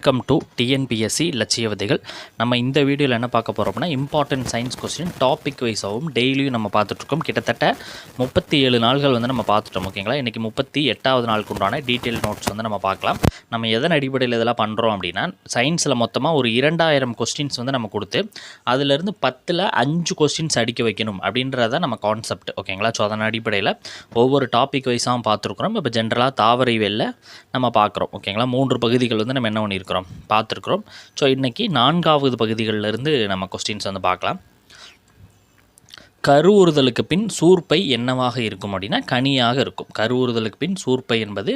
Welcome to TNPSC லட்சிய விதைகள். நம்ம இந்த வீடியோவில் என்ன பார்க்க போகிறோம்னா இம்பார்ட்டன்ட் சயின்ஸ் கொஸ்டின் டாபிக் வைஸாகவும் டெய்லியும் நம்ம பார்த்துட்ருக்கோம். கிட்டத்தட்ட 37 நாள்கள் வந்து நம்ம பார்த்துட்டோம். ஓகேங்களா, இன்றைக்கி 38வது நாளுக்கு உண்டான டீட்டெயில் நோட்ஸ் வந்து நம்ம பார்க்கலாம். நம்ம எதன் அடிப்படையில் இதெல்லாம் பண்ணுறோம் அப்படின்னா, சயின்ஸில் மொத்தமாக ஒரு 2000 கொஸ்டின்ஸ் வந்து நம்ம கொடுத்து அதிலிருந்து 10ல் 5 கொஸ்டின்ஸ் அடிக்க வைக்கணும் அப்படின்றத நம்ம கான்செப்ட். ஓகேங்களா, ஸோ அதன் அடிப்படையில் ஒவ்வொரு டாபிக் வைஸாகவும் பார்த்துருக்குறோம். இப்போ ஜென்ரலாக தாவரவியலில் நம்ம பார்க்குறோம். ஓகேங்களா, 3 பகுதிகள் வந்து நம்ம என்ன பண்ணியிருக்கிறோம் பார்த்துருக்குறோம். ஸோ இன்றைக்கி 4வது பகுதிகளிலிருந்து நம்ம கொஸ்டின்ஸ் வந்து பார்க்கலாம். கருவுறுதலுக்கு பின் சூர்ப்பை என்னவாக இருக்கும் அப்படின்னா கனியாக இருக்கும். கருவுறுதலுக்கு பின் சூர்ப்பை என்பது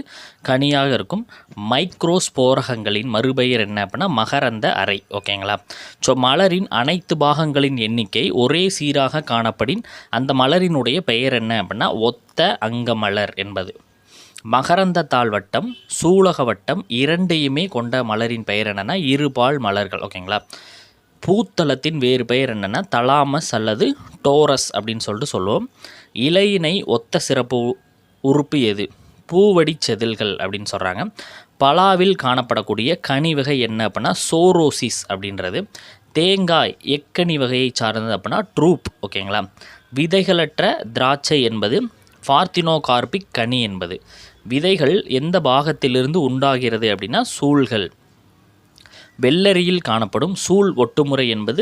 கனியாக இருக்கும். மைக்ரோஸ்போரகங்களின் மறுபெயர் என்ன அப்படின்னா மகரந்த அறை. ஓகேங்களா, ஸோ மலரின் அனைத்து பாகங்களின் எண்ணிக்கை ஒரே சீராக காணப்படின் அந்த மலரினுடைய பெயர் என்ன அப்படின்னா ஒத்த அங்கமலர் என்பது. மகரந்த தாழ்வட்டம் சூலக வட்டம் இரண்டையுமே கொண்ட மலரின் பெயர் என்னென்னா இருபால் மலர்கள். ஓகேங்களா, பூத்தளத்தின் வேறு பெயர் என்னென்னா தலாமஸ் அல்லது டோரஸ் அப்படின்னு சொல்லிட்டு சொல்லுவோம். இலையினை ஒத்த சிறப்பு உறுப்பு எது? பூவடி செதில்கள் அப்படின்னு சொல்கிறாங்க. பலாவில் காணப்படக்கூடிய கனி வகை என்ன அப்படின்னா சோரோசிஸ் அப்படின்றது. தேங்காய் எக்கனி வகையை சார்ந்தது அப்படின்னா ட்ரூப். ஓகேங்களா, விதைகளற்ற திராட்சை என்பது பார்த்தினோகார்பிக் கனி என்பது. விதைகள் எந்த பாகத்திலிருந்து உண்டாகிறது அப்படின்னா சூழ்கள். வெள்ளரியில் காணப்படும் சூழ் ஒட்டுமுறை என்பது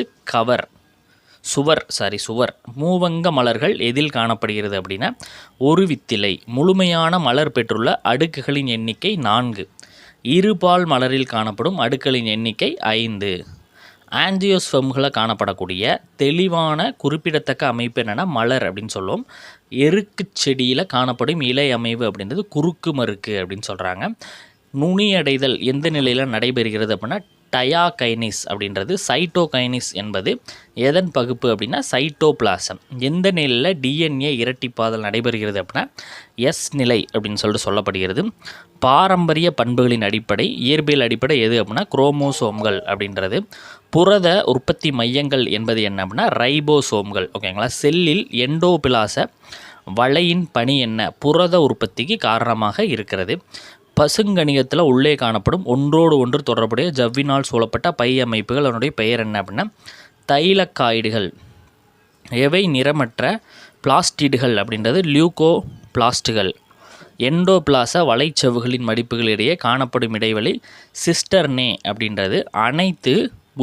சுவர். மூவங்க மலர்கள் எதில் காணப்படுகிறது அப்படின்னா ஒரு வித்திலை. முழுமையான மலர் பெற்றுள்ள அடுக்குகளின் எண்ணிக்கை 4. இருபால் மலரில் காணப்படும் அடுக்குகளின் எண்ணிக்கை 5. ஆஞ்சியோஸ்பெர்ம்களை காணப்படக்கூடிய தெளிவான குறிப்பிடத்தக்க அமைப்பு என்னென்னா மலர் அப்படின்னு சொல்லுவோம். எருக்கு செடியில் காணப்படும் இலை அமைவு அப்படின்றது குறுக்கு மறுக்கு அப்படின்னு சொல்கிறாங்க. நுனியடைதல் எந்த நிலையில் நடைபெறுகிறது அப்படின்னா டயாகைனிஸ் அப்படின்றது. சைட்டோகைனிஸ் என்பது எதன் பகுப்பு அப்படின்னா சைட்டோபிளாசம். எந்த நிலையில் டிஎன்ஏ இரட்டிப்பாதல் நடைபெறுகிறது அப்படின்னா எஸ் நிலை அப்படின்னு சொல்லிட்டு சொல்லப்படுகிறது. பாரம்பரிய பண்புகளின் அடிப்படை இயற்பியல் அடிப்படை எது அப்படின்னா குரோமோசோம்கள் அப்படின்றது. புரத உற்பத்தி மையங்கள் என்பது என்ன அப்படின்னா ரைபோசோம்கள். ஓகேங்களா, செல்லில் எண்டோபிளாச வலையின் பணி என்ன? புரத உற்பத்திக்கு காரணமாக இருக்கிறது. பசுங்கணிகத்தில் உள்ளே காணப்படும் ஒன்றோடு ஒன்று தொடர்புடைய ஜவ்வினால் சூழப்பட்ட பை அமைப்புகள் அதனுடைய பெயர் என்ன அப்படின்னா தைலக்காய்டுகள். எவை நிறமற்ற பிளாஸ்டிடுகள் அப்படின்றது லியூகோ பிளாஸ்டுகள். எண்டோபிளாச வலைச்சவ்வுகளின் மடிப்புகளிடையே காணப்படும் இடைவெளி சிஸ்டர்னே அப்படின்றது. அனைத்து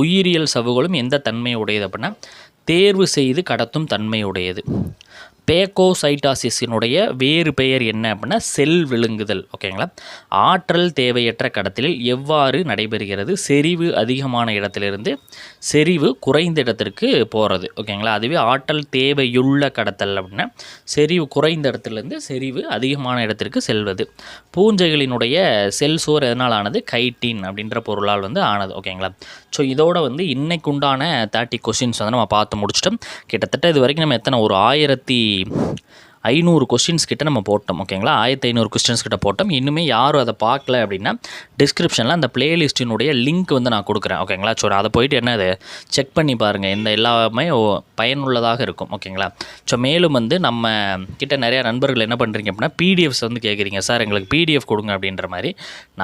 உயிரியல் சவ்வுகளும் எந்த தன்மை உடையது அப்படின்னா தேர்வு செய்து கடத்தும் தன்மை உடையது. பேகோசைட்டாசிஸினுடைய வேறு பெயர் என்ன அப்படின்னா செல் விழுங்குதல். ஓகேங்களா, ஆற்றல் தேவையற்ற கடத்தலில் எவ்வாறு நடைபெறுகிறது? செறிவு அதிகமான இடத்திலிருந்து செறிவு குறைந்த இடத்திற்கு போகிறது. ஓகேங்களா, அதுவே ஆற்றல் தேவையுள்ள கடத்தல் அப்படின்னா செறிவு குறைந்த இடத்துலேருந்து செறிவு அதிகமான இடத்திற்கு செல்வது. பூஞ்சைகளினுடைய செல் சோர் எதனால் ஆனது? கைட்டின் அப்படின்ற பொருளால் வந்து ஆனது. ஓகேங்களா, ஸோ இதோட வந்து இன்னைக்கு உண்டான 30 கொஸ்டின்ஸ் வந்து நம்ம பார்த்து முடிச்சிட்டோம். கிட்டத்தட்ட இது வரைக்கும் நம்ம எத்தனை ஒரு 1500 கொஸ்டின்ஸ் கிட்ட நம்ம போட்டோம். ஓகேங்களா, 1500 கொஸ்டின்ஸ் கிட்ட போட்டோம். இன்னுமே யாரும் அதை பார்க்கல அப்படின்னா டிஸ்கிரிப்ஷனில் அந்த பிளேலிஸ்ட்டினுடைய லிங்க் வந்து நான் கொடுக்குறேன். ஓகேங்களா, ஸோ அதை போயிட்டு என்னது செக் பண்ணி பாருங்கள். இந்த எல்லாமே பயனுள்ளதாக இருக்கும். ஓகேங்களா, ஸோ மேலும் வந்து நம்ம கிட்ட நிறையா நண்பர்கள் என்ன பண்ணுறீங்க அப்படின்னா பிடிஎஃப்ஸ் வந்து கேட்குறீங்க, சார் எங்களுக்கு பிடிஎஃப் கொடுங்க அப்படின்ற மாதிரி.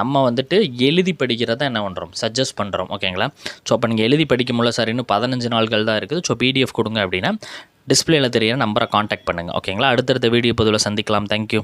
நம்ம வந்துட்டு எழுதி படிக்கிறத என்ன பண்ணுறோம் சஜஸ்ட் பண்ணுறோம். ஓகேங்களா, ஸோ அப்போ நீங்கள் எழுதி படிக்க முடியல சார், இன்னும் 15 நாள்கள் தான் இருக்குது, ஸோ பிடிஎஃப் கொடுங்க அப்படின்னா டிஸ்பிளேயில் தெரியிற நம்பரை காண்டாக்ட் பண்ணுங்கள். ஓகேங்களா, அடுத்தடுத்த வீடியோ பதிவில் சந்திக்கலாம். தேங்க்யூ.